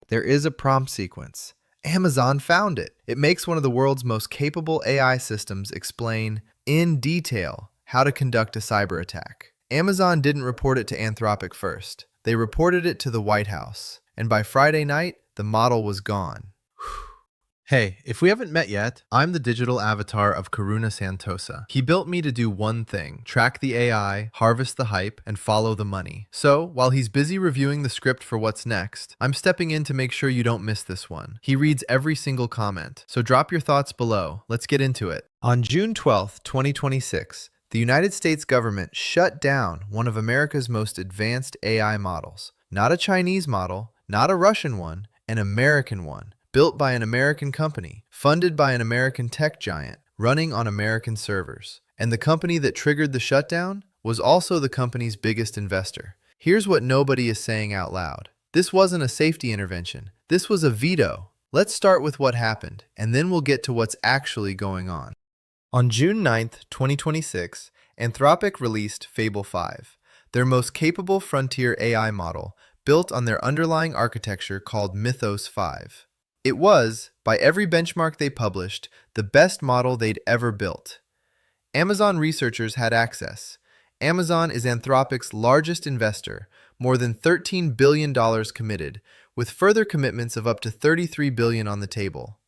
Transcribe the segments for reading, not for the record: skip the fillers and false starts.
There is a prompt sequence. Amazon found it. It makes one of the world's most capable AI systems explain in detail how to conduct a cyber attack. Amazon didn't report it to Anthropic first. They reported it to the White House. And by Friday night, the model was gone. Hey, if we haven't met yet, I'm the digital avatar of Karuna Santosa. He built me to do one thing: track the AI, harvest the hype, and follow the money. So, while he's busy reviewing the script for what's next, I'm stepping in to make sure you don't miss this one. He reads every single comment, so drop your thoughts below. Let's get into it. On June 12, 2026, the United States government shut down one of America's most advanced AI models. Not a Chinese model, not a Russian one, an American one. Built by an American company, funded by an American tech giant, running on American servers. And the company that triggered the shutdown was also the company's biggest investor. Here's what nobody is saying out loud. This wasn't a safety intervention. This was a veto. Let's start with what happened, and then we'll get to what's actually going on. On June 9th, 2026, Anthropic released Fable 5, their most capable frontier AI model, built on their underlying architecture called Mythos 5. It was, by every benchmark they published, the best model they'd ever built. Amazon researchers had access. Amazon is Anthropic's largest investor, more than $13 billion committed, with further commitments of up to $33 billion on the table.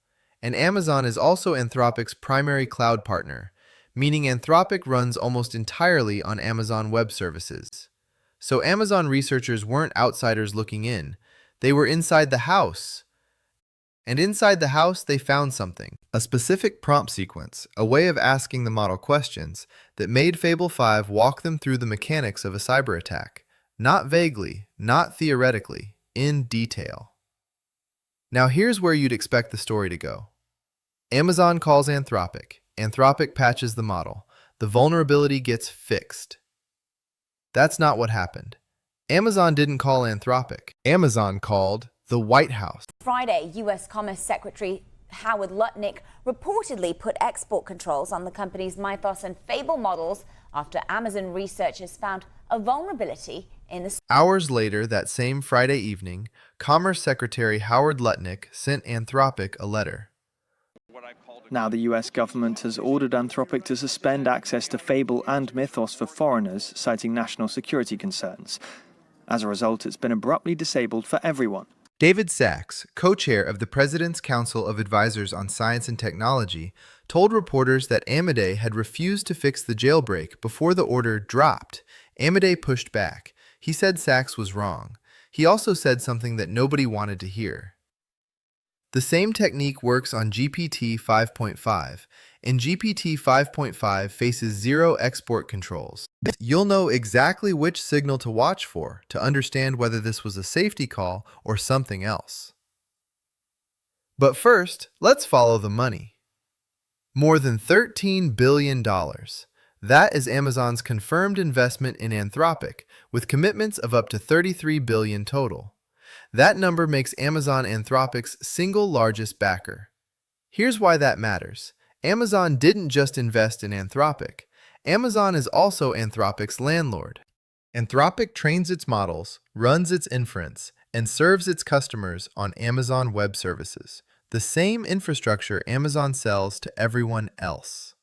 And Amazon is also Anthropic's primary cloud partner, meaning Anthropic runs almost entirely on Amazon Web Services. So Amazon researchers weren't outsiders looking in. They were inside the house. And inside the house, they found something. A specific prompt sequence, a way of asking the model questions that made Fable 5 walk them through the mechanics of a cyber attack. Not vaguely, not theoretically, in detail. Now here's where you'd expect the story to go. Amazon calls Anthropic. Anthropic patches the model. The vulnerability gets fixed. That's not what happened. Amazon didn't call Anthropic. Amazon called the White House. Friday, U.S. Commerce Secretary Howard Lutnick reportedly put export controls on the company's Mythos and Fable models after Amazon researchers found a vulnerability in the... Hours later, that same Friday evening, Commerce Secretary Howard Lutnick sent Anthropic a letter. Now the US government has ordered Anthropic to suspend access to Fable and Mythos for foreigners, citing national security concerns. As a result, it's been abruptly disabled for everyone. David Sachs, co-chair of the President's Council of Advisors on Science and Technology, told reporters that Amade had refused to fix the jailbreak before the order dropped. Amade pushed back. He said Sachs was wrong. He also said something that nobody wanted to hear. The same technique works on GPT 5.5, and GPT 5.5 faces zero export controls. You'll know exactly which signal to watch for to understand whether this was a safety call or something else. But first, let's follow the money. More than $13 billion. That is Amazon's confirmed investment in Anthropic, with commitments of up to $33 billion total. That number makes Amazon Anthropic's single largest backer. Here's why that matters. Amazon didn't just invest in Anthropic. Amazon is also Anthropic's landlord. Anthropic trains its models, runs its inference, and serves its customers on Amazon Web Services, the same infrastructure Amazon sells to everyone else.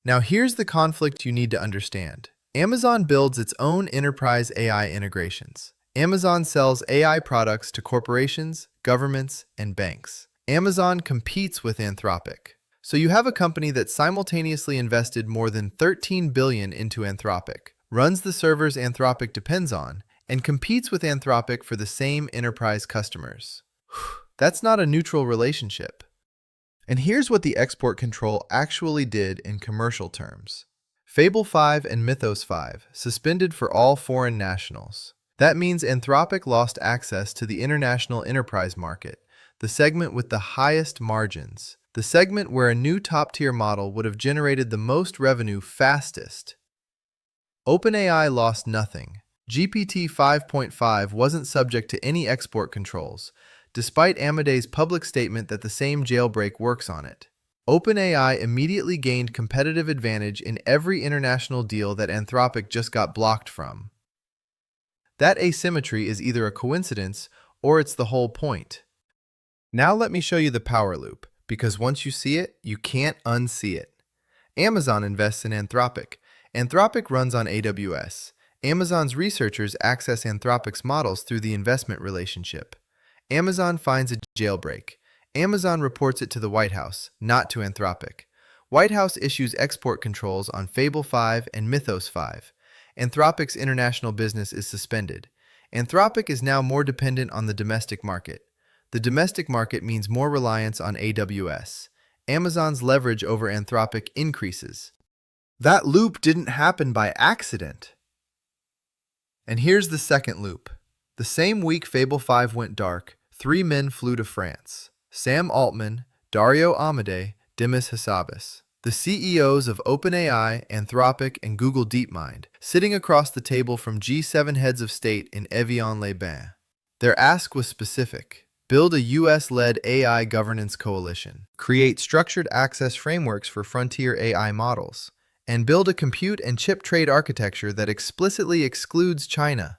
Now here's the conflict you need to understand. Amazon builds its own enterprise AI integrations. Amazon sells AI products to corporations, governments, and banks. Amazon competes with Anthropic. So you have a company that simultaneously invested more than $13 billion into Anthropic, runs the servers Anthropic depends on, and competes with Anthropic for the same enterprise customers. That's not a neutral relationship. And here's what the export control actually did in commercial terms. Fable 5 and Mythos 5 suspended for all foreign nationals. That means Anthropic lost access to the international enterprise market, the segment with the highest margins, the segment where a new top-tier model would have generated the most revenue fastest. OpenAI lost nothing. GPT 5.5 wasn't subject to any export controls, despite Amade's public statement that the same jailbreak works on it. OpenAI immediately gained competitive advantage in every international deal that Anthropic just got blocked from. That asymmetry is either a coincidence or it's the whole point. Now let me show you the power loop, because once you see it, you can't unsee it. Amazon invests in Anthropic. Anthropic runs on AWS. Amazon's researchers access Anthropic's models through the investment relationship. Amazon finds a jailbreak. Amazon reports it to the White House, not to Anthropic. White House issues export controls on Fable 5 and Mythos 5. Anthropic's international business is suspended. Anthropic is now more dependent on the domestic market. The domestic market means more reliance on AWS. Amazon's leverage over Anthropic increases. That loop didn't happen by accident. And here's the second loop. The same week Fable 5 went dark, 3 men flew to France. Sam Altman, Dario Amodei, Demis Hassabis, the CEOs of OpenAI, Anthropic, and Google DeepMind, sitting across the table from G7 heads of state in Évian-les-Bains. Their ask was specific. Build a US-led AI governance coalition, create structured access frameworks for frontier AI models, and build a compute and chip trade architecture that explicitly excludes China.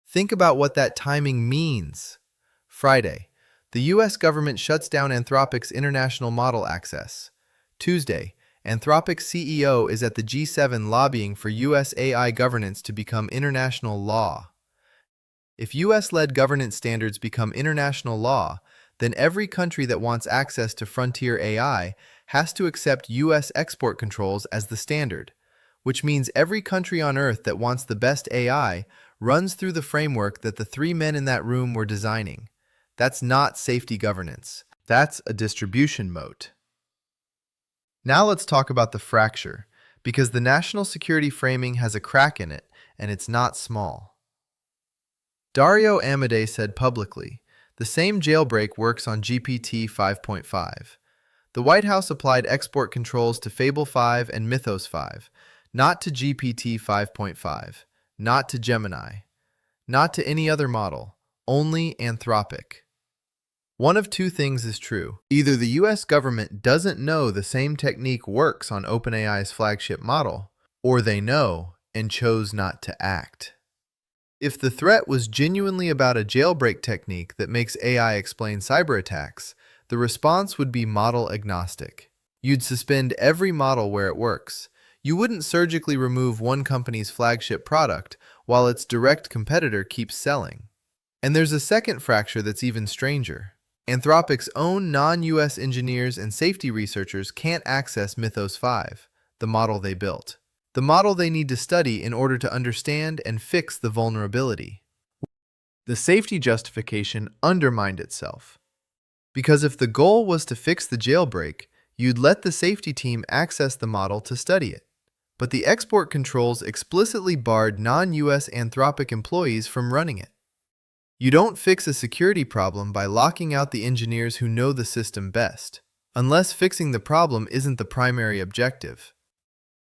Think about what that timing means. Friday, the US government shuts down Anthropic's international model access. Tuesday, Anthropic's CEO is at the G7 lobbying for US AI governance to become international law. If US-led governance standards become international law, then every country that wants access to frontier AI has to accept US export controls as the standard, which means every country on Earth that wants the best AI runs through the framework that the 3 men in that room were designing. That's not safety governance. That's a distribution moat. Now let's talk about the fracture, because the national security framing has a crack in it, and it's not small. Dario Amodei said publicly, the same jailbreak works on GPT 5.5. The White House applied export controls to Fable 5 and Mythos 5, not to GPT 5.5, not to Gemini, not to any other model, only Anthropic. One of two things is true. Either the US government doesn't know the same technique works on OpenAI's flagship model, or they know and chose not to act. If the threat was genuinely about a jailbreak technique that makes AI explain cyber attacks, the response would be model agnostic. You'd suspend every model where it works. You wouldn't surgically remove one company's flagship product while its direct competitor keeps selling. And there's a second fracture that's even stranger. Anthropic's own non-US engineers and safety researchers can't access Mythos 5, the model they built. The model they need to study in order to understand and fix the vulnerability. The safety justification undermined itself. Because if the goal was to fix the jailbreak, you'd let the safety team access the model to study it. But the export controls explicitly barred non-US Anthropic employees from running it. You don't fix a security problem by locking out the engineers who know the system best, unless fixing the problem isn't the primary objective.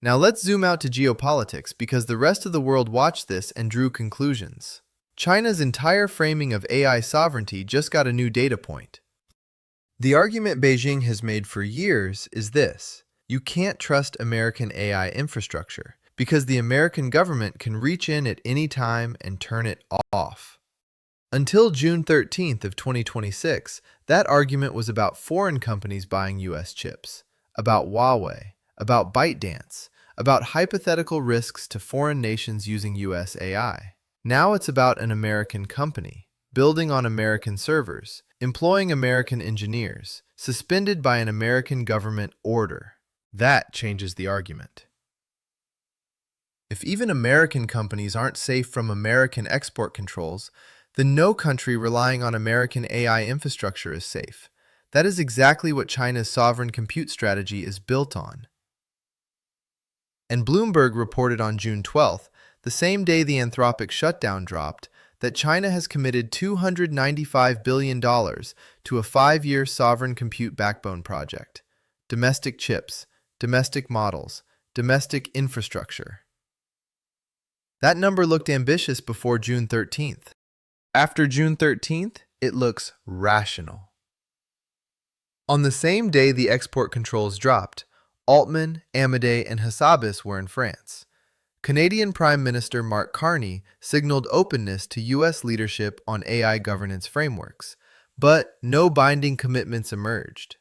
Now let's zoom out to geopolitics because the rest of the world watched this and drew conclusions. China's entire framing of AI sovereignty just got a new data point. The argument Beijing has made for years is this: you can't trust American AI infrastructure because the American government can reach in at any time and turn it off. Until June 13th of 2026, that argument was about foreign companies buying US chips, about Huawei, about ByteDance, about hypothetical risks to foreign nations using US AI. Now it's about an American company, building on American servers, employing American engineers, suspended by an American government order. That changes the argument. If even American companies aren't safe from American export controls, then no country relying on American AI infrastructure is safe. That is exactly what China's sovereign compute strategy is built on. And Bloomberg reported on June 12th, the same day the Anthropic shutdown dropped, that China has committed $295 billion to a 5-year sovereign compute backbone project. Domestic chips, domestic models, domestic infrastructure. That number looked ambitious before June 13th. After June 13th, it looks rational. On the same day the export controls dropped, Altman, Amodei, and Hassabis were in France. Canadian Prime Minister Mark Carney signaled openness to U.S. leadership on AI governance frameworks, but no binding commitments emerged.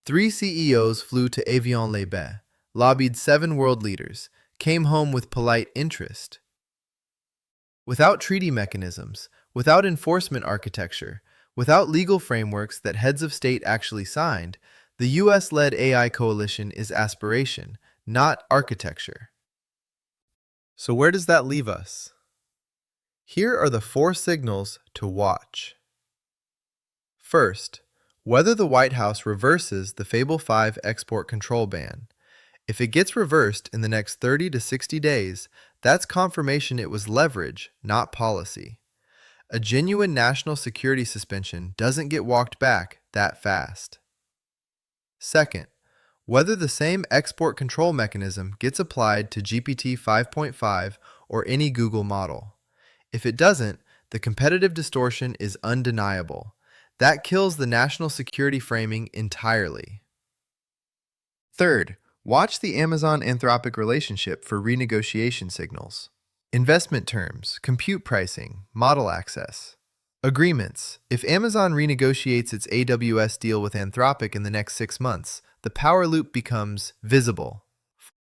3 CEOs flew to Évian, lobbied 7 world leaders, came home with polite interest. Without treaty mechanisms, without enforcement architecture, without legal frameworks that heads of state actually signed, the US-led AI coalition is aspiration, not architecture. So where does that leave us? Here are the 4 signals to watch. First, whether the White House reverses the Fable 5 export control ban. If it gets reversed in the next 30 to 60 days, that's confirmation it was leverage, not policy. A genuine national security suspension doesn't get walked back that fast. Second, whether the same export control mechanism gets applied to GPT 5.5 or any Google model. If it doesn't, the competitive distortion is undeniable. That kills the national security framing entirely. Third, watch the Amazon-Anthropic relationship for renegotiation signals. Investment terms, compute pricing, model access. Agreements. If Amazon renegotiates its AWS deal with Anthropic in the next 6 months, the power loop becomes visible.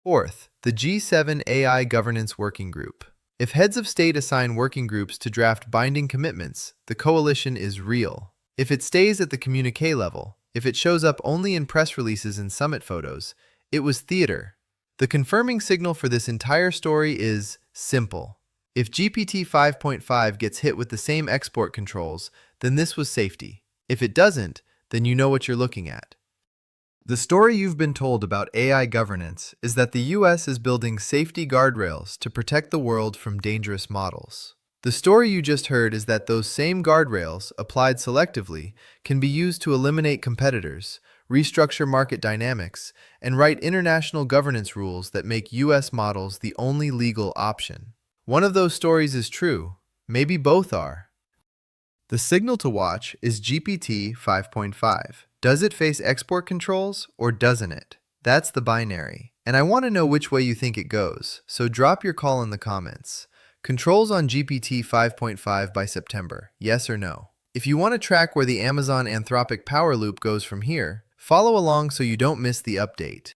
Fourth, the G7 AI Governance Working Group. If heads of state assign working groups to draft binding commitments, the coalition is real. If it stays at the communique level, if it shows up only in press releases and summit photos, it was theater. The confirming signal for this entire story is simple. If GPT 5.5 gets hit with the same export controls, then this was safety. If it doesn't, then you know what you're looking at. The story you've been told about AI governance is that the US is building safety guardrails to protect the world from dangerous models. The story you just heard is that those same guardrails, applied selectively, can be used to eliminate competitors, restructure market dynamics, and write international governance rules that make US models the only legal option. One of those stories is true. Maybe both are. The signal to watch is GPT 5.5. Does it face export controls or doesn't it? That's the binary. And I want to know which way you think it goes, so drop your call in the comments. Controls on GPT 5.5 by September, yes or no? If you want to track where the Amazon Anthropic power loop goes from here, follow along so you don't miss the update.